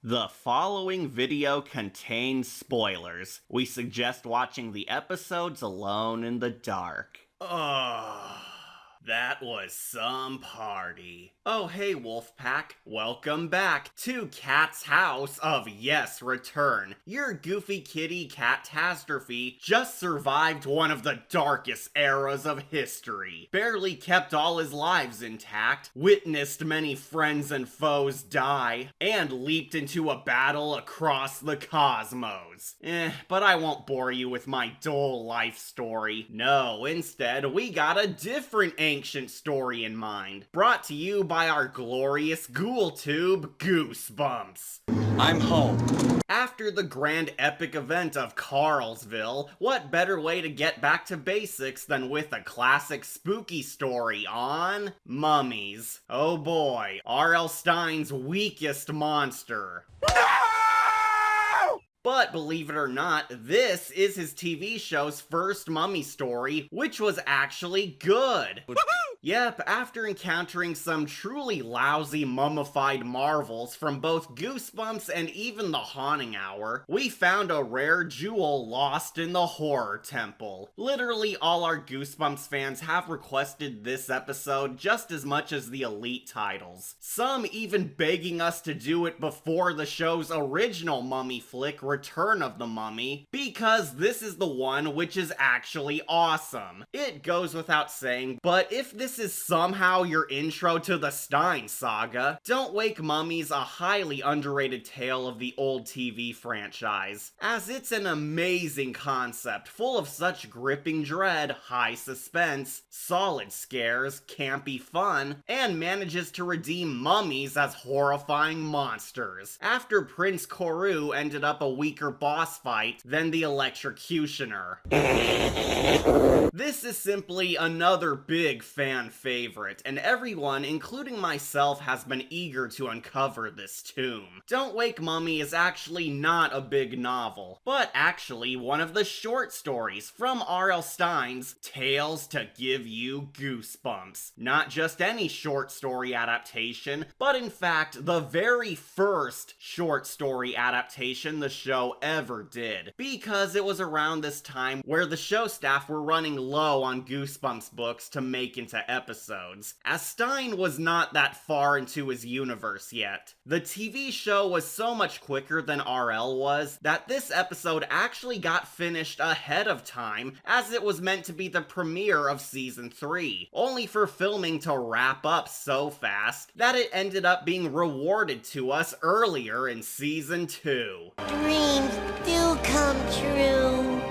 The following video contains spoilers. We suggest watching the episodes alone in the dark. Ugh. That was some party. Oh hey Wolfpack, welcome back to Cat's House of Yes Return. Your goofy kitty catastrophe just survived one of the darkest eras of history. Barely kept all his lives intact, witnessed many friends and foes die, and leaped into a battle across the cosmos. But I won't bore you with my dull life story. No, instead we got a different ancient story in mind, brought to you by our glorious ghoul tube, Goosebumps. I'm home. After the grand epic event of Carlsville, what better way to get back to basics than with a classic spooky story on Mummies. Oh boy, R.L. Stine's weakest monster. But believe it or not, this is his TV show's first mummy story, which was actually good. Yep, after encountering some truly lousy mummified marvels from both Goosebumps and even The Haunting Hour, we found a rare jewel lost in the horror temple. Literally all our Goosebumps fans have requested this episode just as much as the Elite titles. Some even begging us to do it before the show's original mummy flick, Return of the Mummy, because this is the one which is actually awesome. It goes without saying, but if this is somehow your intro to the Stine saga, Don't Wake Mummies a highly underrated tale of the old TV franchise, as it's an amazing concept full of such gripping dread, high suspense, solid scares, campy fun, and manages to redeem mummies as horrifying monsters, after Prince Koru ended up a weaker boss fight than the Electrocutioner. This is simply another big fan favorite, and everyone, including myself, has been eager to uncover this tomb. Don't Wake Mummy is actually not a big novel, but actually one of the short stories from R.L. Stine's Tales to Give You Goosebumps. Not just any short story adaptation, but in fact the very first short story adaptation the show ever did, because it was around this time where the show staff were running low on Goosebumps books to make into episodes, as Stine was not that far into his universe yet. The TV show was so much quicker than RL was that this episode actually got finished ahead of time, as it was meant to be the premiere of season 3, only for filming to wrap up so fast that it ended up being rewarded to us earlier in season 2. Dreams do come true.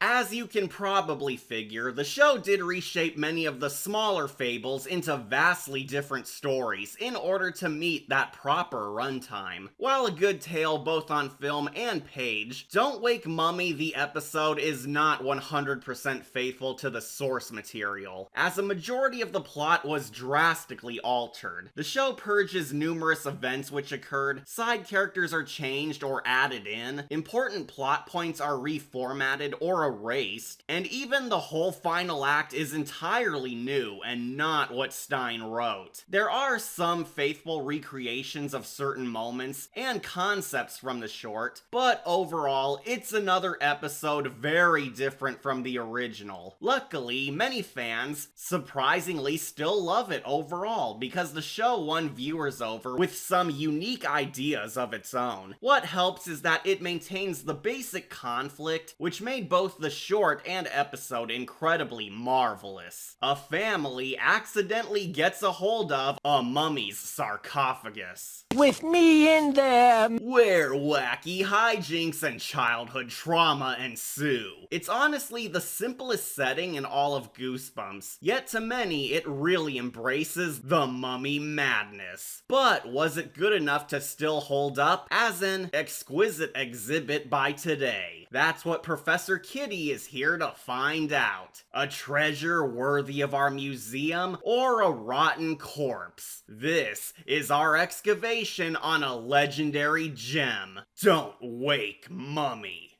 As you can probably figure, the show did reshape many of the smaller fables into vastly different stories in order to meet that proper runtime. While a good tale both on film and page, Don't Wake Mummy the episode is not 100% faithful to the source material, as a majority of the plot was drastically altered. The show purges numerous events which occurred, side characters are changed or added in, important plot points are reformatted or erased, and even the whole final act is entirely new and not what Stine wrote. There are some faithful recreations of certain moments and concepts from the short, but overall, it's another episode very different from the original. Luckily, many fans surprisingly still love it overall, because the show won viewers over with some unique ideas of its own. What helps is that it maintains the basic conflict, which made both the short and episode incredibly marvelous. A family accidentally gets a hold of a mummy's sarcophagus, With me in them. where wacky hijinks and childhood trauma ensue. It's honestly the simplest setting in all of Goosebumps, yet to many it really embraces the mummy madness. But was it good enough to still hold up as an exquisite exhibit by today? That's what Professor Kitty is here to find out. A treasure worthy of our museum, or a rotten corpse? This is our excavation on a legendary gem. Don't Wake Mummy.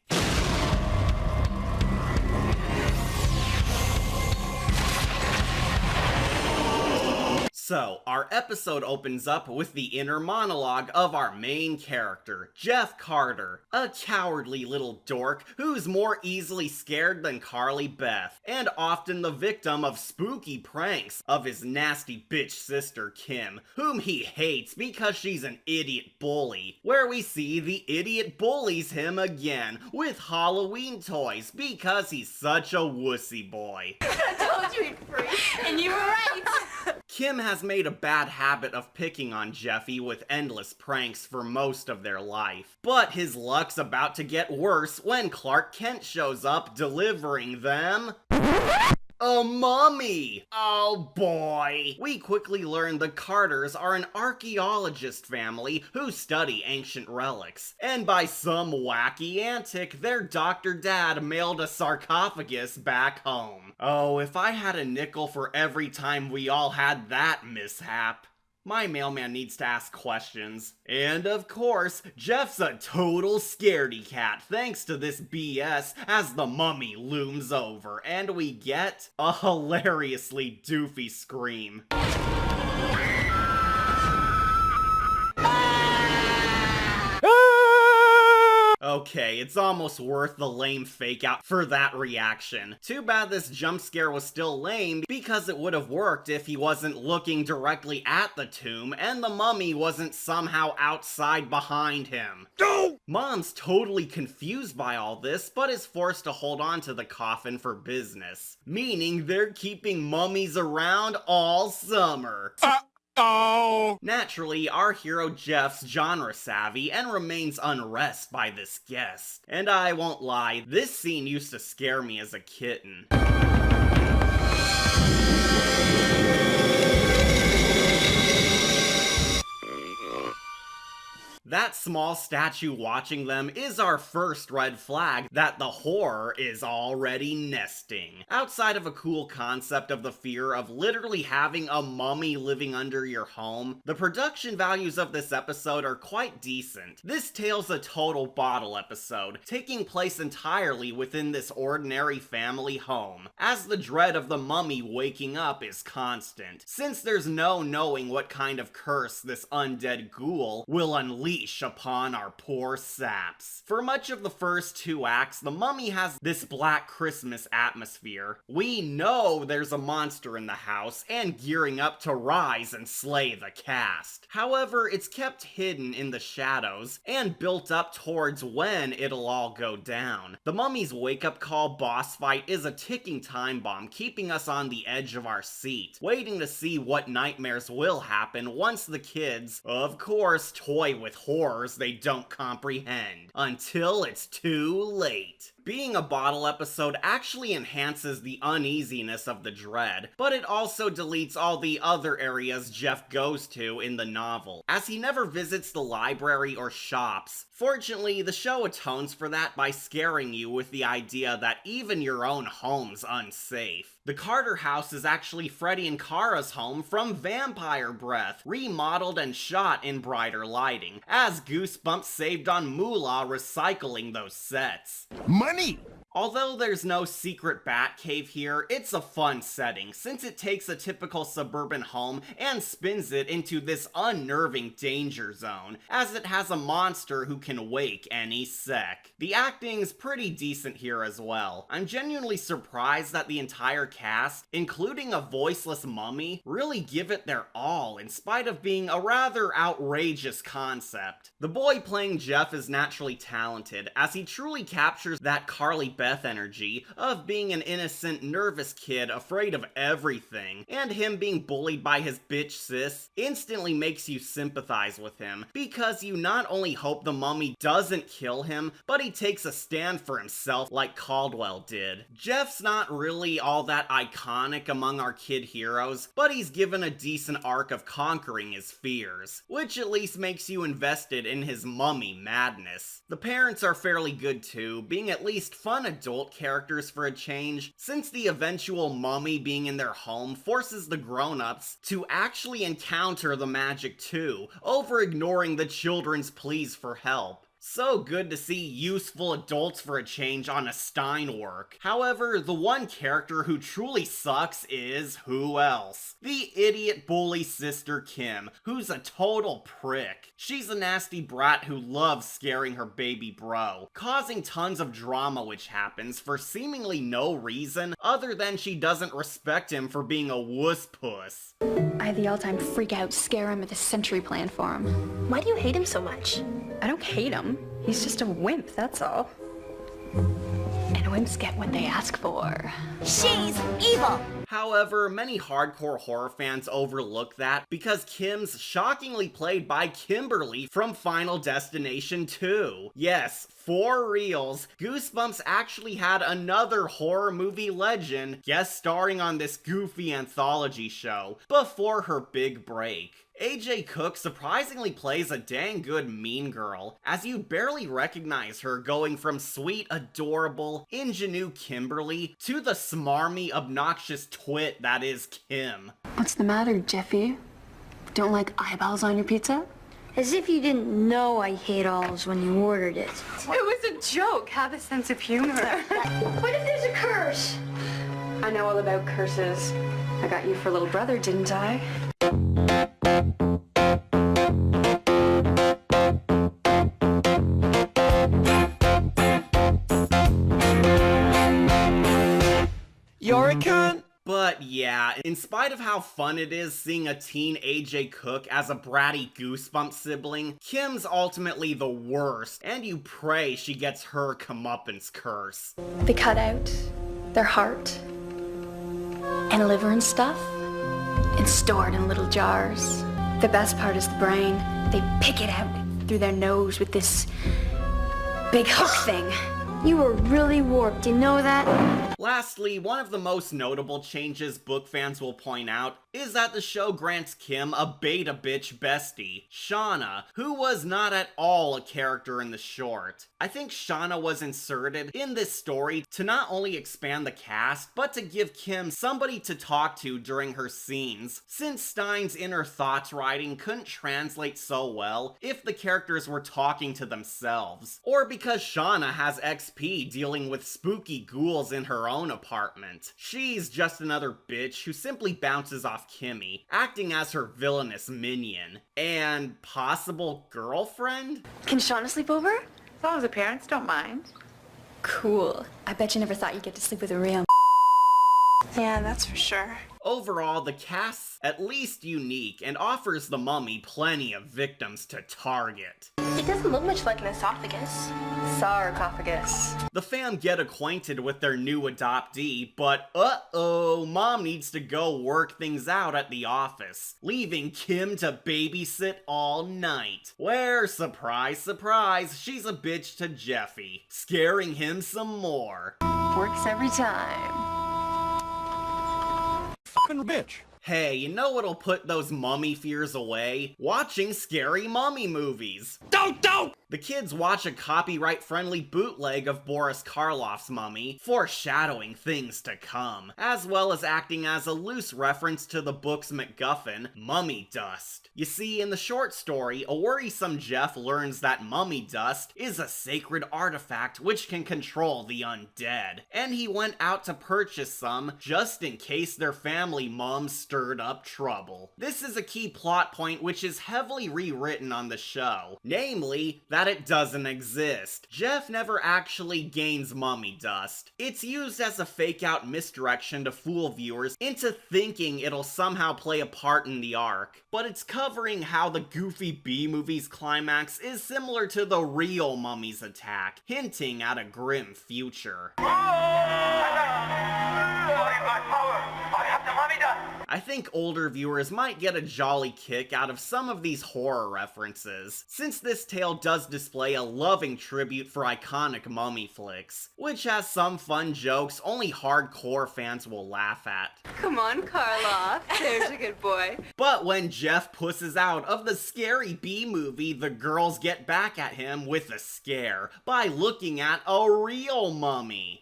So, our episode opens up with the inner monologue of our main character, Jeff Carter, a cowardly little dork who's more easily scared than Carly Beth, and often the victim of spooky pranks of his nasty bitch sister Kim, whom he hates because she's an idiot bully, where we see the idiot bullies him again with Halloween toys because he's such a wussy boy. I told you he'd freak, and you were right. Kim has made a bad habit of picking on Jeffy with endless pranks for most of their life. But his luck's about to get worse when Clark Kent shows up delivering them a mummy! Oh boy! We quickly learn the Carters are an archaeologist family who study ancient relics, and by some wacky antic, their Dr. Dad mailed a sarcophagus back home. Oh, if I had a nickel for every time we all had that mishap. My mailman needs to ask questions. And of course, Jeff's a total scaredy cat thanks to this BS as the mummy looms over, and we get a hilariously doofy scream. Okay, it's almost worth the lame fake out for that reaction. Too bad this jump scare was still lame because it would have worked if he wasn't looking directly at the tomb and the mummy wasn't somehow outside behind him. No! Mom's totally confused by all this, but is forced to hold on to the coffin for business, meaning they're keeping mummies around all summer. Oh! Naturally, our hero Jeff's genre savvy and remains unrest by this guest. And I won't lie, this scene used to scare me as a kitten. That small statue watching them is our first red flag that the horror is already nesting. Outside of a cool concept of the fear of literally having a mummy living under your home, the production values of this episode are quite decent. This tale's a total bottle episode, taking place entirely within this ordinary family home, as the dread of the mummy waking up is constant, since there's no knowing what kind of curse this undead ghoul will unleash upon our poor saps. For much of the first 2 acts, the mummy has this Black Christmas atmosphere. We know there's a monster in the house and gearing up to rise and slay the cast. However, it's kept hidden in the shadows and built up towards when it'll all go down. The mummy's wake-up call boss fight is a ticking time bomb, keeping us on the edge of our seat, waiting to see what nightmares will happen once the kids, of course, toy with horrors they don't comprehend, until it's too late. Being a bottle episode actually enhances the uneasiness of the dread, but it also deletes all the other areas Jeff goes to in the novel, as he never visits the library or shops. Fortunately, the show atones for that by scaring you with the idea that even your own home's unsafe. The Carter house is actually Freddy and Kara's home from Vampire Breath, remodeled and shot in brighter lighting, as Goosebumps saved on moolah recycling those sets. Money! Although there's no secret bat cave here, it's a fun setting, since it takes a typical suburban home and spins it into this unnerving danger zone, as it has a monster who can wake any sec. The acting's pretty decent here as well. I'm genuinely surprised that the entire cast, including a voiceless mummy, really give it their all in spite of being a rather outrageous concept. The boy playing Jeff is naturally talented, as he truly captures that Carly Beth energy of being an innocent, nervous kid afraid of everything, and him being bullied by his bitch sis instantly makes you sympathize with him, because you not only hope the mummy doesn't kill him, but he takes a stand for himself like Caldwell did. Jeff's not really all that iconic among our kid heroes, but he's given a decent arc of conquering his fears, which at least makes you invested in his mummy madness. The parents are fairly good too, being at least fun adult characters for a change, since the eventual mummy being in their home forces the grown-ups to actually encounter the magic too, over ignoring the children's pleas for help. So good to see useful adults for a change on a Stine work. However, the one character who truly sucks is who else? The idiot bully sister Kim, who's a total prick. She's a nasty brat who loves scaring her baby bro, causing tons of drama which happens for seemingly no reason other than she doesn't respect him for being a wuss puss. I had the all-time freak-out scare him with a century plan for him. Why do you hate him so much? I don't hate him. He's just a wimp, that's all. And wimps get what they ask for. She's evil! However, many hardcore horror fans overlook that because Kim's shockingly played by Kimberly from Final Destination 2. Yes, for reals, Goosebumps actually had another horror movie legend guest starring on this goofy anthology show before her big break. AJ Cook surprisingly plays a dang good mean girl, as you barely recognize her going from sweet, adorable, ingenue Kimberly to the smarmy, obnoxious twit that is Kim. What's the matter, Jeffy? Don't like eyeballs on your pizza? As if you didn't know I hate alls when you ordered it. It was a joke. Have a sense of humor. What if there's a curse? I know all about curses. I got you for little brother, didn't I? You're a cunt! But yeah, in spite of how fun it is seeing a teen AJ Cook as a bratty Goosebumps sibling, Kim's ultimately the worst, and you pray she gets her comeuppance curse. They cut out their heart and liver and stuff and store it in little jars. The best part is the brain. They pick it out through their nose with this big hook thing. You were really warped, you know that? Lastly, one of the most notable changes book fans will point out is that the show grants Kim a beta bitch bestie, Shauna, who was not at all a character in the short. I think Shauna was inserted in this story to not only expand the cast, but to give Kim somebody to talk to during her scenes, since Stine's inner thoughts writing couldn't translate so well if the characters were talking to themselves, or because Shauna has XP dealing with spooky ghouls in her own apartment. She's just another bitch who simply bounces off Kimmy, acting as her villainous minion and possible girlfriend? Can Shauna sleep over? As long as the parents don't mind. Cool. I bet you never thought you'd get to sleep with a real Yeah, that's for sure. Overall, the cast's at least unique and offers the mummy plenty of victims to target. It doesn't look much like an esophagus. Sarcophagus. The fam get acquainted with their new adoptee, but uh-oh, mom needs to go work things out at the office, leaving Kim to babysit all night. Where, surprise, surprise, she's a bitch to Jeffy, scaring him some more. works every time. Fucking bitch. Hey, you know what'll put those mummy fears away? Watching scary mummy movies. Don't! The kids watch a copyright-friendly bootleg of Boris Karloff's Mummy, foreshadowing things to come, as well as acting as a loose reference to the book's MacGuffin, mummy dust. You see, in the short story, a worrisome Jeff learns that mummy dust is a sacred artifact which can control the undead, and he went out to purchase some just in case their family mum stirred up trouble. This is a key plot point which is heavily rewritten on the show, namely that it doesn't exist. Jeff never actually gains mummy dust. It's used as a fake-out misdirection to fool viewers into thinking it'll somehow play a part in the arc, but it's covering how the goofy B-movie's climax is similar to the real mummy's attack, hinting at a grim future. I think older viewers might get a jolly kick out of some of these horror references, since this tale does display a loving tribute for iconic mummy flicks, which has some fun jokes only hardcore fans will laugh at. Come on, Karloff. There's a good boy. But when Jeff pusses out of the scary B-movie, the girls get back at him with a scare by looking at a real mummy.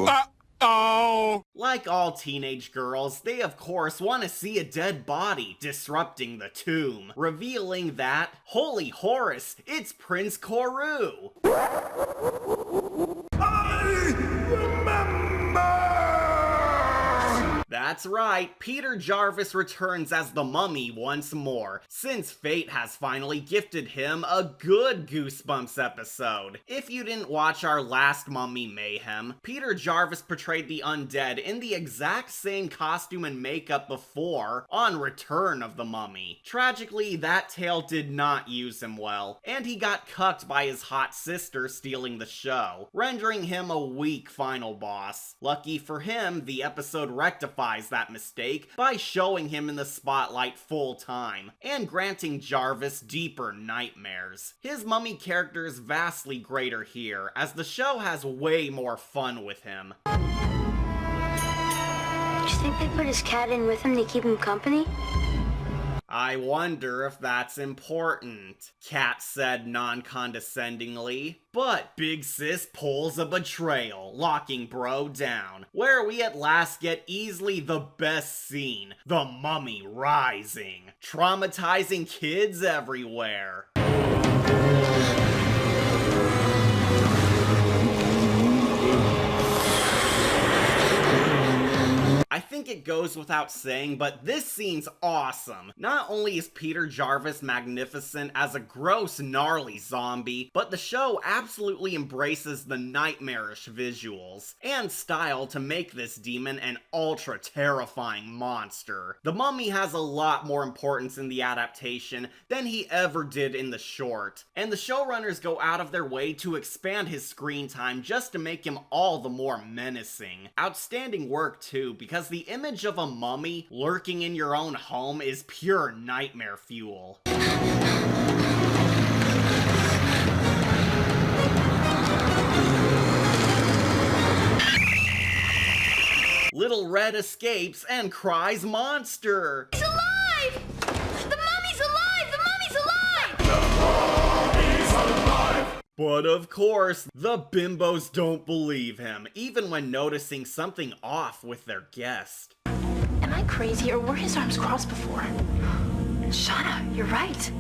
Oh! Like all teenage girls, they of course want to see a dead body disrupting the tomb, revealing that, holy Horus, it's Prince Koru! That's right, Peter Jarvis returns as the Mummy once more, since fate has finally gifted him a good Goosebumps episode. If you didn't watch our last Mummy Mayhem, Peter Jarvis portrayed the undead in the exact same costume and makeup before on Return of the Mummy. Tragically, that tale did not use him well, and he got cucked by his hot sister stealing the show, rendering him a weak final boss. Lucky for him, the episode rectifies that mistake by showing him in the spotlight full time, and granting Jarvis deeper nightmares. His Mummy character is vastly greater here, as the show has way more fun with him. Do you think they put his cat in with him to keep him company? I wonder if that's important, Kat said non-condescendingly. But Big Sis pulls a betrayal, locking Bro down, where we at last get easily the best scene, the Mummy rising, traumatizing kids everywhere. I think it goes without saying, but this scene's awesome. Not only is Peter Jarvis magnificent as a gross, gnarly zombie, but the show absolutely embraces the nightmarish visuals and style to make this demon an ultra-terrifying monster. The Mummy has a lot more importance in the adaptation than he ever did in the short, and the showrunners go out of their way to expand his screen time just to make him all the more menacing. Outstanding work too, because the image of a mummy lurking in your own home is pure nightmare fuel. Little Red escapes and cries monster! He's alive! The mummy's alive! The mummy's alive! But of course, the bimbos don't believe him, even when noticing something off with their guest. Am I crazy or were his arms crossed before? Shauna, you're right.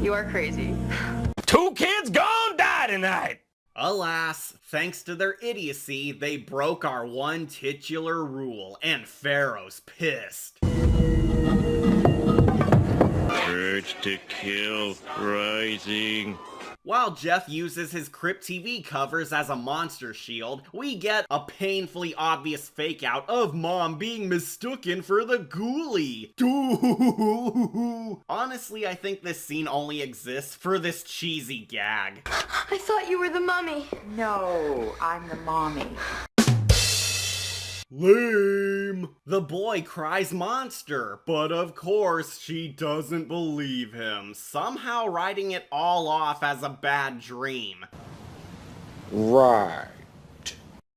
You are crazy. 2 kids gone die tonight! Alas, thanks to their idiocy, they broke our one titular rule, and Pharaoh's pissed. Urge to kill rising. While Jeff uses his Crypt TV covers as a monster shield, we get a painfully obvious fake out of Mom being mistaken for the ghoulie. Honestly, I think this scene only exists for this cheesy gag. I thought you were the mummy. No, I'm the mommy. Lame! The boy cries monster, but of course she doesn't believe him, somehow writing it all off as a bad dream. Right.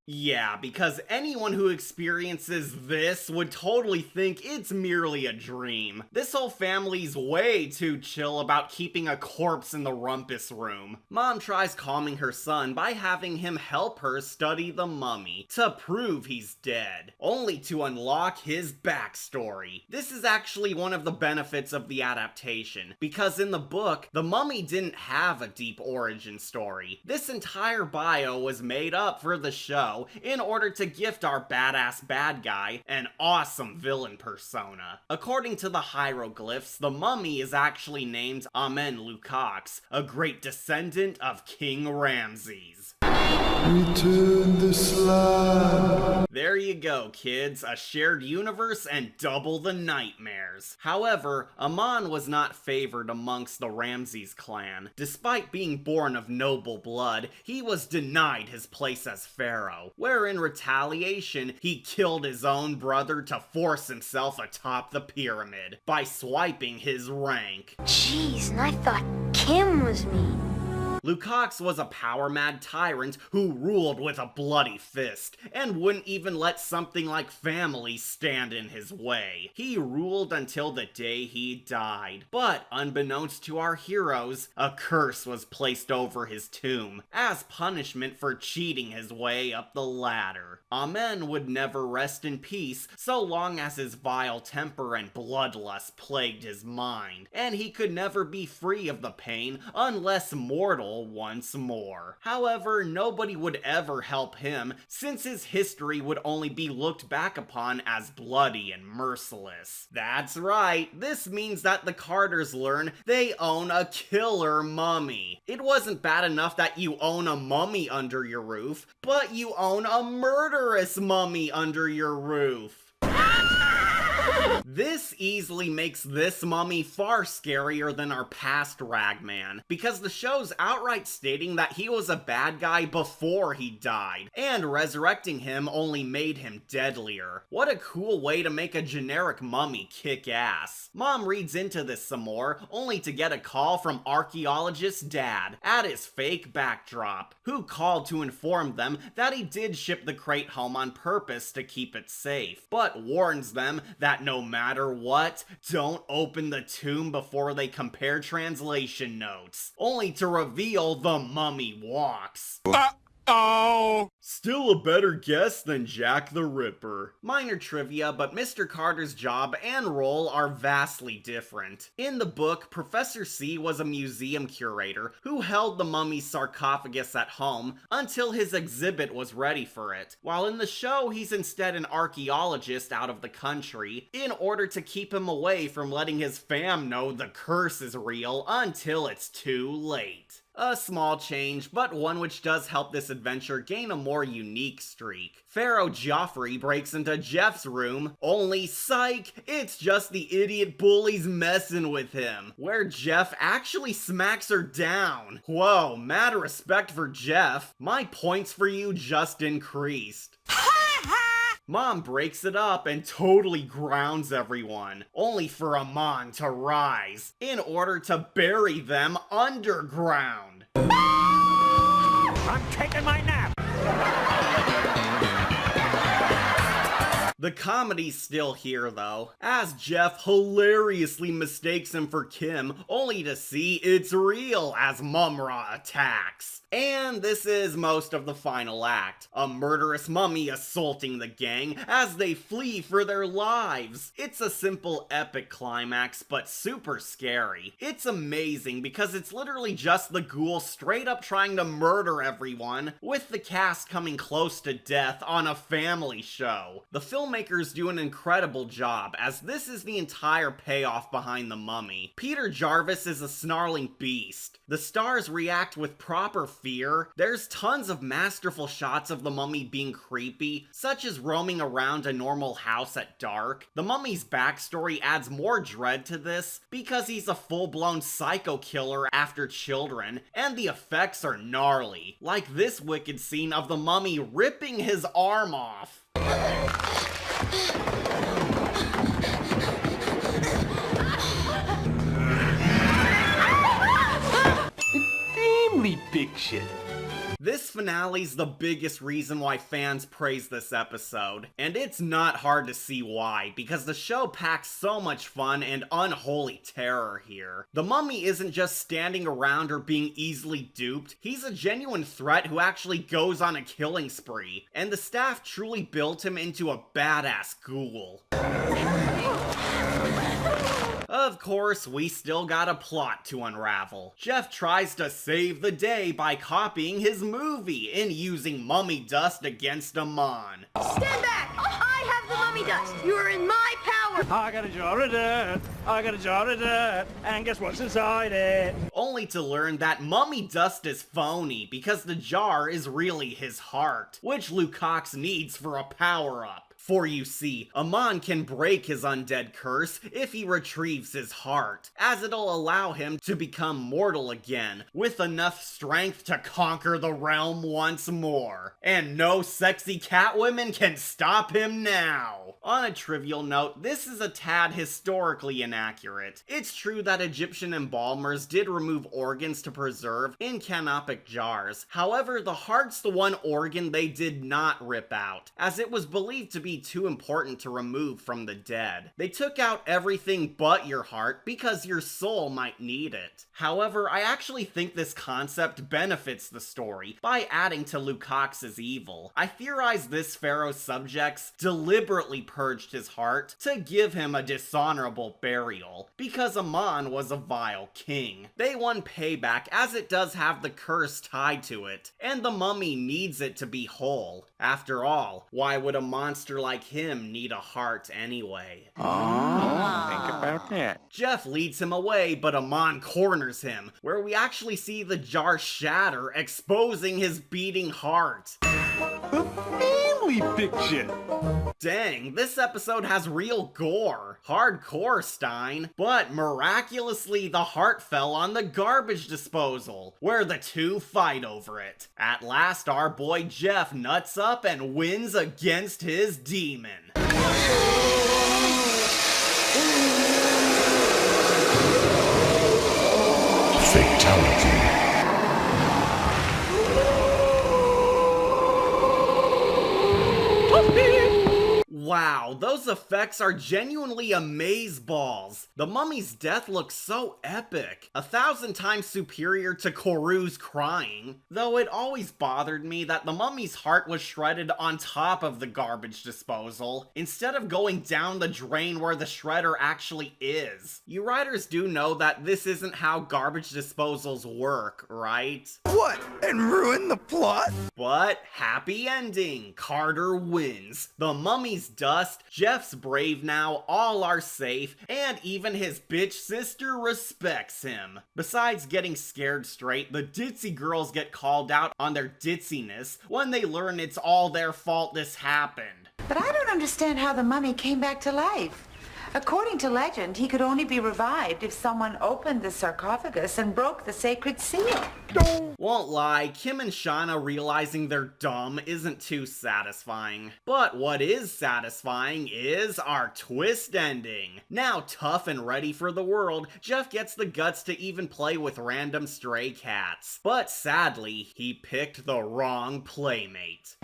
Yeah, because anyone who experiences this would totally think it's merely a dream. This whole family's way too chill about keeping a corpse in the rumpus room. Mom tries calming her son by having him help her study the mummy to prove he's dead, only to unlock his backstory. This is actually one of the benefits of the adaptation, because in the book, the mummy didn't have a deep origin story. This entire bio was made up for the show in order to gift our badass bad guy an awesome villain persona. According to the hieroglyphs, the mummy is actually named Amen Lukacs, a great descendant of King Ramses. Return the slab. There you go, kids. A shared universe and double the nightmares. However, Aman was not favored amongst the Ramses clan. Despite being born of noble blood, he was denied his place as pharaoh, where in retaliation, he killed his own brother to force himself atop the pyramid by swiping his rank. Jeez, and I thought Kim was me. Lukacs was a power-mad tyrant who ruled with a bloody fist, and wouldn't even let something like family stand in his way. He ruled until the day he died. But, unbeknownst to our heroes, a curse was placed over his tomb, as punishment for cheating his way up the ladder. Amen would never rest in peace so long as his vile temper and bloodlust plagued his mind, and he could never be free of the pain unless mortal once more. However, nobody would ever help him, since his history would only be looked back upon as bloody and merciless. That's right, this means that the Carters learn they own a killer mummy. It wasn't bad enough that you own a mummy under your roof, but you own a murderous mummy under your roof. This easily makes this mummy far scarier than our past Ragman, because the show's outright stating that he was a bad guy before he died, and resurrecting him only made him deadlier. What a cool way to make a generic mummy kick ass. Mom reads into this some more, only to get a call from archaeologist Dad at his fake backdrop, who called to inform them that he did ship the crate home on purpose to keep it safe, but warns them that no matter what, don't open the tomb before they compare translation notes, only to reveal the mummy walks. Uh-oh! Still a better guess than Jack the Ripper. Minor trivia, but Mr. Carter's job and role are vastly different. In the book, Professor C was a museum curator who held the mummy's sarcophagus at home until his exhibit was ready for it, while in the show he's instead an archaeologist out of the country, in order to keep him away from letting his fam know the curse is real until it's too late. A small change, but one which does help this adventure gain a more unique streak. Pharaoh Joffrey breaks into Jeff's room, only psych, it's just the idiot bullies messing with him, where Jeff actually smacks her down. Whoa, mad respect for Jeff. My points for you just increased. Mom breaks it up and totally grounds everyone, only for Amon to rise, in order to bury them underground. I'm taking my nap! The comedy's still here though, as Jeff hilariously mistakes him for Kim, only to see it's real as Mumra attacks. And this is most of the final act, a murderous mummy assaulting the gang as they flee for their lives. It's a simple epic climax, but super scary. It's amazing because it's literally just the ghoul straight up trying to murder everyone, with the cast coming close to death on a family show. The filmmakers do an incredible job, as this is the entire payoff behind the mummy. Peter Jarvis is a snarling beast. The stars react with proper fear. There's tons of masterful shots of the mummy being creepy, such as roaming around a normal house at dark. The mummy's backstory adds more dread to this, because he's a full-blown psycho killer after children, and the effects are gnarly, like this wicked scene of the mummy ripping his arm off. Extremely big shit. This finale's the biggest reason why fans praise this episode, and it's not hard to see why, because the show packs so much fun and unholy terror here. The mummy isn't just standing around or being easily duped, he's a genuine threat who actually goes on a killing spree, and the staff truly built him into a badass ghoul. Of course, we still got a plot to unravel. Jeff tries to save the day by copying his movie and using mummy dust against Amon. Stand back! I have the mummy dust. You are in my power. I got a jar of dirt, I got a jar of dirt, and guess what's inside it? Only to learn that mummy dust is phony because the jar is really his heart, which Lukacs needs for a power-up. For you see, Amon can break his undead curse if he retrieves his heart, as it'll allow him to become mortal again, with enough strength to conquer the realm once more. And no sexy catwomen can stop him now! On a trivial note, this is a tad historically inaccurate. It's true that Egyptian embalmers did remove organs to preserve in canopic jars. However, the heart's the one organ they did not rip out, as it was believed to be too important to remove from the dead. They took out everything but your heart because your soul might need it. However, I actually think this concept benefits the story by adding to Lukacs's evil. I theorize this pharaoh's subjects deliberately purged his heart to give him a dishonorable burial, because Amon was a vile king. They won payback as it does have the curse tied to it, and the mummy needs it to be whole. After all, why would a monster like him need a heart anyway? Think about that. Jeff leads him away, but Amon corners him, where we actually see the jar shatter, exposing his beating heart. Family fiction. Dang, this episode has real gore. Hardcore, Stine. But miraculously, the heart fell on the garbage disposal, where the two fight over it. At last, our boy Jeff nuts up and wins against his demon. Fatality. Wow, those effects are genuinely amazeballs. The mummy's death looks so epic, 1,000 times superior to Koru's crying. Though it always bothered me that the mummy's heart was shredded on top of the garbage disposal, instead of going down the drain where the shredder actually is. You writers do know that this isn't how garbage disposals work, right? What? And ruin the plot? But happy ending. Carter wins. The mummy's dust, Jeff's brave now, all are safe, and even his bitch sister respects him. Besides getting scared straight, the ditzy girls get called out on their ditziness when they learn it's all their fault this happened. But I don't understand how the mummy came back to life. According to legend, he could only be revived if someone opened the sarcophagus and broke the sacred seal. Won't lie, Kim and Shauna realizing they're dumb isn't too satisfying. But what is satisfying is our twist ending. Now tough and ready for the world, Jeff gets the guts to even play with random stray cats. But sadly, he picked the wrong playmate.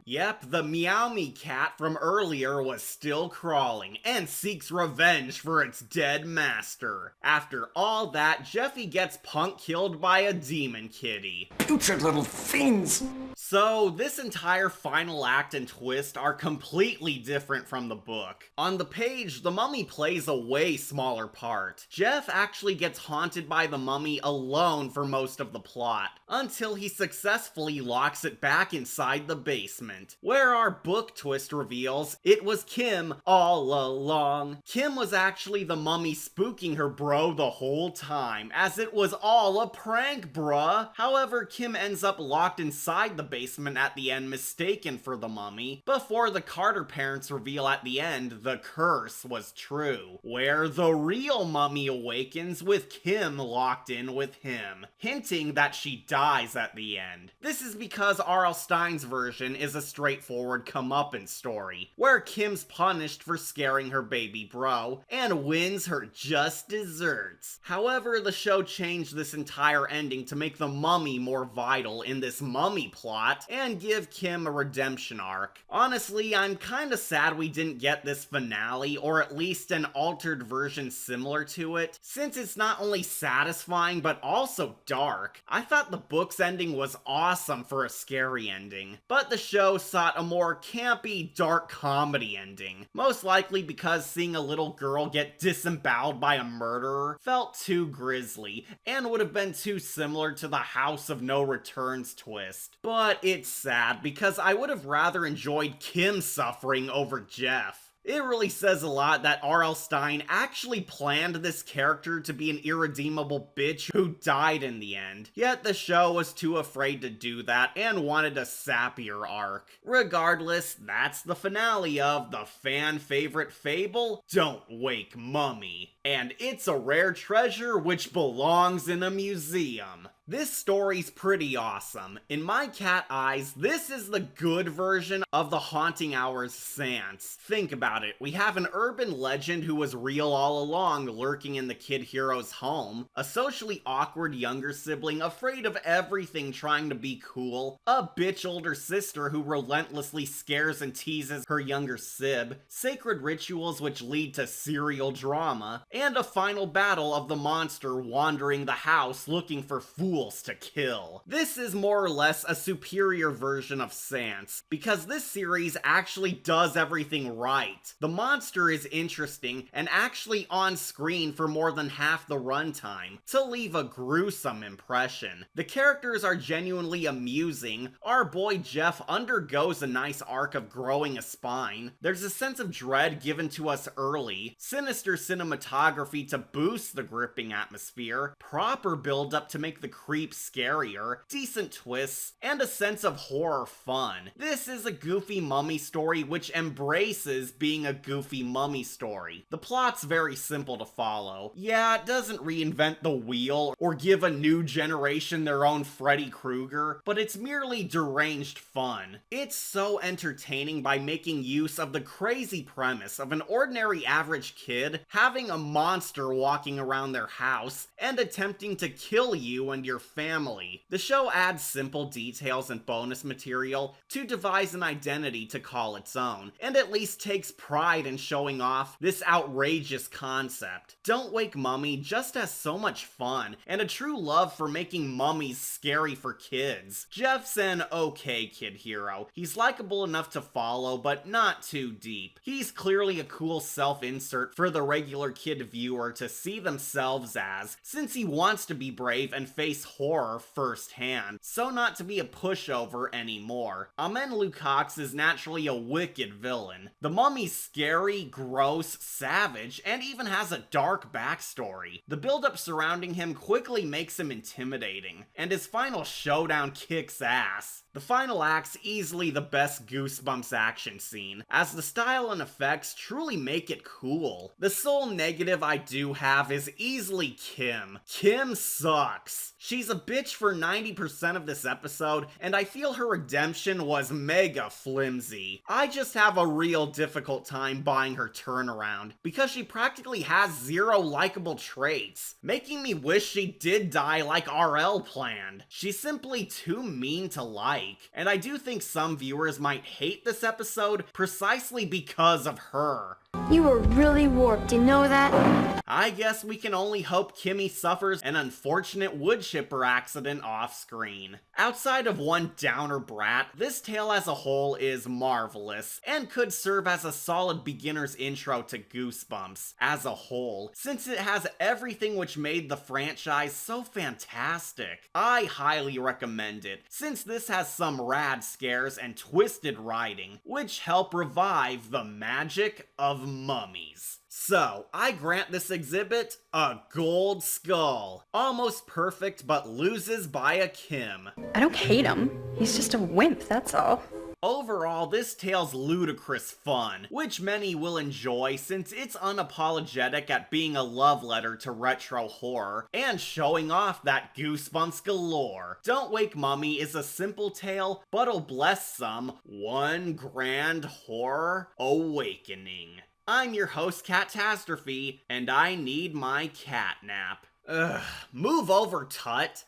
Yep, the Meow Me cat from earlier was still crawling and seeks revenge for its dead master. After all that, Jeffy gets punk killed by a demon kitty. Putrid little fiends! So, this entire final act and twist are completely different from the book. On the page, the mummy plays a way smaller part. Jeff actually gets haunted by the mummy alone for most of the plot, until he successfully locks it back inside the basement, where our book twist reveals it was Kim all along. Kim was actually the mummy spooking her bro the whole time, as it was all a prank, bruh. However, Kim ends up locked inside the basement at the end, mistaken for the mummy, before the Carter parents reveal at the end the curse was true, where the real mummy awakens with Kim locked in with him, hinting that she dies at the end. This is because R.L. Stine's version is a straightforward comeuppance story, where Kim's punished for scaring her baby bro, and wins her just desserts. However, the show changed this entire ending to make the mummy more vital in this mummy plot, and give Kim a redemption arc. Honestly, I'm kinda sad we didn't get this finale, or at least an altered version similar to it, since it's not only satisfying but also dark. I thought the book's ending was awesome for a scary ending, but the show sought a more campy, dark comedy ending, most likely because seeing a little girl get disemboweled by a murderer felt too grisly, and would have been too similar to the House of No Returns twist. But it's sad, because I would have rather enjoyed Kim suffering over Jeff. It really says a lot that R.L. Stine actually planned this character to be an irredeemable bitch who died in the end, yet the show was too afraid to do that and wanted a sappier arc. Regardless, that's the finale of the fan-favorite fable, Don't Wake Mummy. And it's a rare treasure which belongs in a museum. This story's pretty awesome. In my cat eyes, this is the good version of the Haunting Hours seance. Think about it. We have an urban legend who was real all along lurking in the kid hero's home, a socially awkward younger sibling afraid of everything trying to be cool, a bitch older sister who relentlessly scares and teases her younger sib, sacred rituals which lead to serial drama, and a final battle of the monster wandering the house looking for fools to kill. This is more or less a superior version of Sans, because this series actually does everything right. The monster is interesting and actually on screen for more than half the runtime, to leave a gruesome impression. The characters are genuinely amusing, our boy Jeff undergoes a nice arc of growing a spine, there's a sense of dread given to us early, sinister cinematography to boost the gripping atmosphere, proper build-up to make the creeps scarier, decent twists, and a sense of horror fun. This is a goofy mummy story which embraces being a goofy mummy story. The plot's very simple to follow. Yeah, it doesn't reinvent the wheel or give a new generation their own Freddy Krueger, but it's merely deranged fun. It's so entertaining by making use of the crazy premise of an ordinary average kid having a monster walking around their house and attempting to kill you and your family. The show adds simple details and bonus material to devise an identity to call its own, and at least takes pride in showing off this outrageous concept. Don't Wake Mummy just has so much fun, and a true love for making mummies scary for kids. Jeff's an okay kid hero. He's likable enough to follow, but not too deep. He's clearly a cool self-insert for the regular kid viewer to see themselves as, since he wants to be brave and face horror firsthand, so not to be a pushover anymore. Amen Lukacs is naturally a wicked villain. The mummy's scary, gross, savage, and even has a dark backstory. The build-up surrounding him quickly makes him intimidating, and his final showdown kicks ass. The final act's easily the best Goosebumps action scene, as the style and effects truly make it cool. The sole negative I do have is easily Kim. Kim sucks. She's a bitch for 90% of this episode, and I feel her redemption was mega flimsy. I just have a real difficult time buying her turnaround, because she practically has zero likable traits, making me wish she did die like RL planned. She's simply too mean to like, and I do think some viewers might hate this episode precisely because of her. You were really warped, you know that? I guess we can only hope Kimmy suffers an unfortunate wood chipper accident off-screen. Outside of one downer brat, this tale as a whole is marvelous, and could serve as a solid beginner's intro to Goosebumps as a whole, since it has everything which made the franchise so fantastic. I highly recommend it, since this has some rad scares and twisted writing, which help revive the magic of mummies. So, I grant this exhibit a gold skull. Almost perfect, but loses by a Kim. I don't hate him. He's just a wimp, that's all. Overall, this tale's ludicrous fun, which many will enjoy since it's unapologetic at being a love letter to retro horror, and showing off that Goosebumps galore. Don't Wake Mummy is a simple tale, but'll bless some one grand horror awakening. I'm your host, Catastrophe, and I need my cat nap. Ugh, move over, Tut.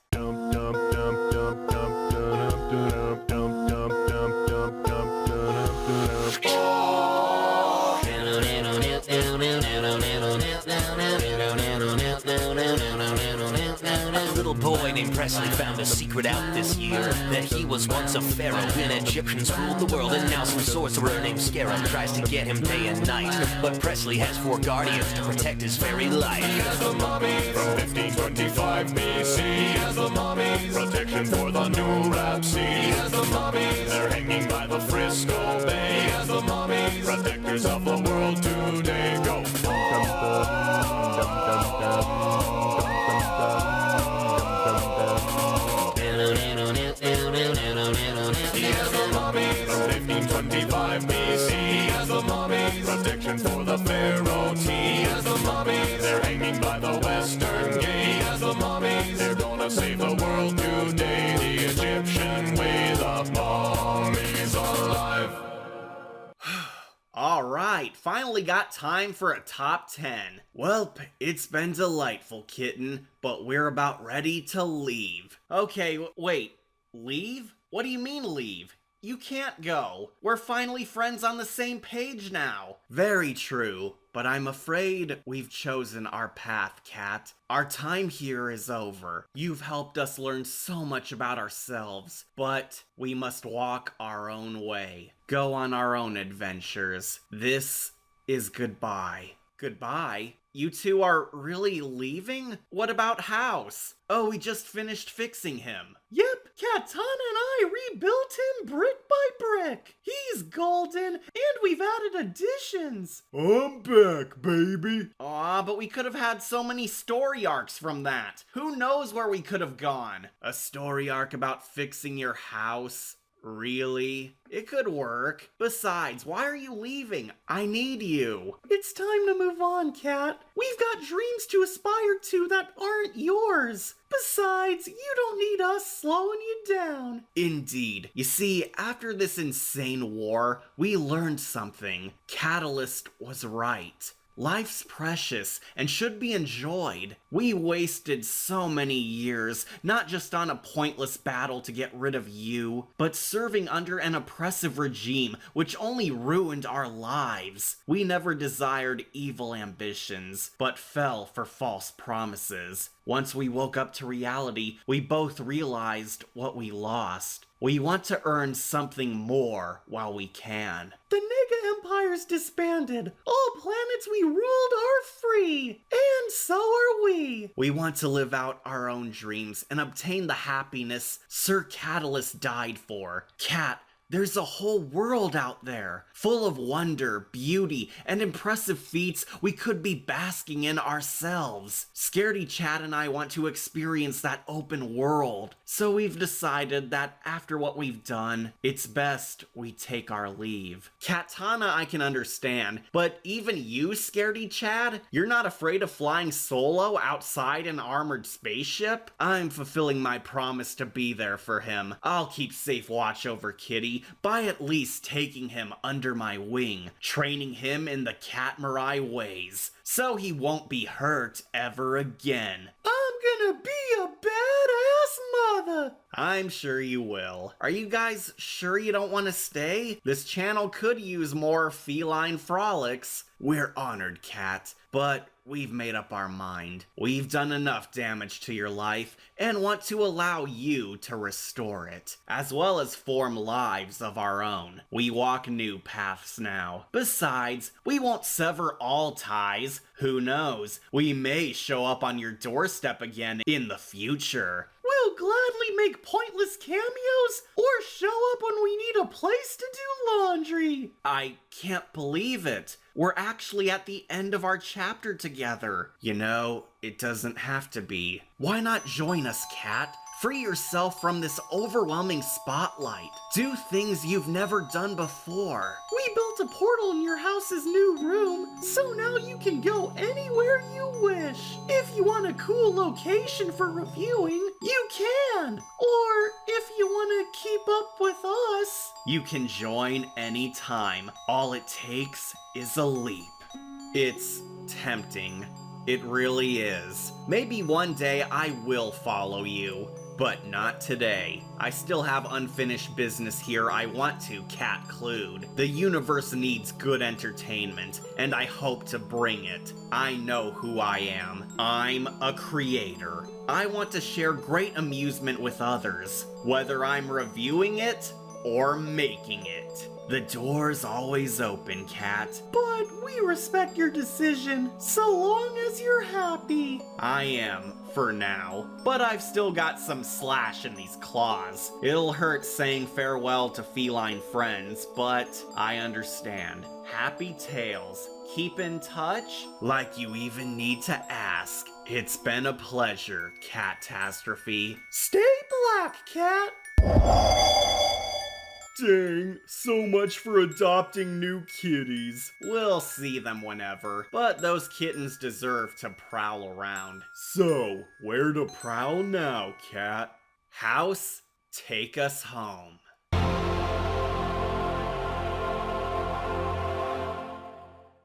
A little boy named Presley found a secret out this year, that he was once a pharaoh when Egyptians ruled the world, and now some sorcerer named Scarab tries to get him day and night. But Presley has 4 guardians to protect his very life. He has the mummies from 1525 BC. He has the mummies, protection for the new rap scene. He has the mummies, they're hanging by the Frisco Bay. He has the mummies, protectors of the world protection for the pharaoh. Tea as the mummies, they're hanging by the western gate. As the mummies, they're gonna save the world today. The Egyptian way, the mummies alive. Alright, finally got time for a top 10. Welp, it's been delightful, Kitten, but we're about ready to leave. Okay, wait, leave? What do you mean leave? You can't go. We're finally friends on the same page now. Very true, but I'm afraid we've chosen our path, Cat. Our time here is over. You've helped us learn so much about ourselves, but we must walk our own way. Go on our own adventures. This is goodbye. Goodbye? You two are really leaving? What about House? Oh, we just finished fixing him. Yep, Katana and I rebuilt him brick by brick. He's golden, and we've added additions. I'm back, baby. Aw, but we could have had so many story arcs from that. Who knows where we could have gone? A story arc about fixing your house? Really? It could work. Besides, why are you leaving? I need you. It's time to move on, Cat. We've got dreams to aspire to that aren't yours. Besides, you don't need us slowing you down. Indeed. You see, after this insane war, we learned something. Catalyst was right. Life's precious and should be enjoyed. We wasted so many years, not just on a pointless battle to get rid of you, but serving under an oppressive regime which only ruined our lives. We never desired evil ambitions, but fell for false promises. Once we woke up to reality, we both realized what we lost. We want to earn something more while we can. The Nega Empire's disbanded. All planets we ruled are free. And so are we. We want to live out our own dreams and obtain the happiness Sir Catalyst died for. Cat, there's a whole world out there, full of wonder, beauty, and impressive feats we could be basking in ourselves. Scaredy Chad and I want to experience that open world, so we've decided that after what we've done, it's best we take our leave. Katana I can understand, but even you, Scaredy Chad? You're not afraid of flying solo outside an armored spaceship? I'm fulfilling my promise to be there for him. I'll keep safe watch over Kitty, by at least taking him under my wing, training him in the Catmarai ways, so he won't be hurt ever again. I'm gonna be a badass mother! I'm sure you will. Are you guys sure you don't want to stay? This channel could use more feline frolics. We're honored, Cat, but we've made up our mind. We've done enough damage to your life and want to allow you to restore it, as well as form lives of our own. We walk new paths now. Besides, we won't sever all ties. Who knows? We may show up on your doorstep again in the future. We'll gladly make pointless cameos or show up when we need a place to do laundry. I can't believe it. We're actually at the end of our chapter together. You know, it doesn't have to be. Why not join us, Cat? Free yourself from this overwhelming spotlight. Do things you've never done before. We built a portal in your house's new room, so now you can go anywhere you wish. If you want a cool location for reviewing, you can. Or if you want to keep up with us, you can join anytime. All it takes is a leap. It's tempting. It really is. Maybe one day I will follow you. But not today. I still have unfinished business here I want to cat-clued. The universe needs good entertainment, and I hope to bring it. I know who I am. I'm a creator. I want to share great amusement with others, whether I'm reviewing it or making it. The door's always open, Cat. But we respect your decision, so long as you're happy. I am, for now. But I've still got some slash in these claws. It'll hurt saying farewell to feline friends, but I understand. Happy tales. Keep in touch? Like you even need to ask. It's been a pleasure, Catastrophe. Stay black, Cat! Dang, so much for adopting new kitties. We'll see them whenever, but those kittens deserve to prowl around. So, where to prowl now, cat? House, take us home.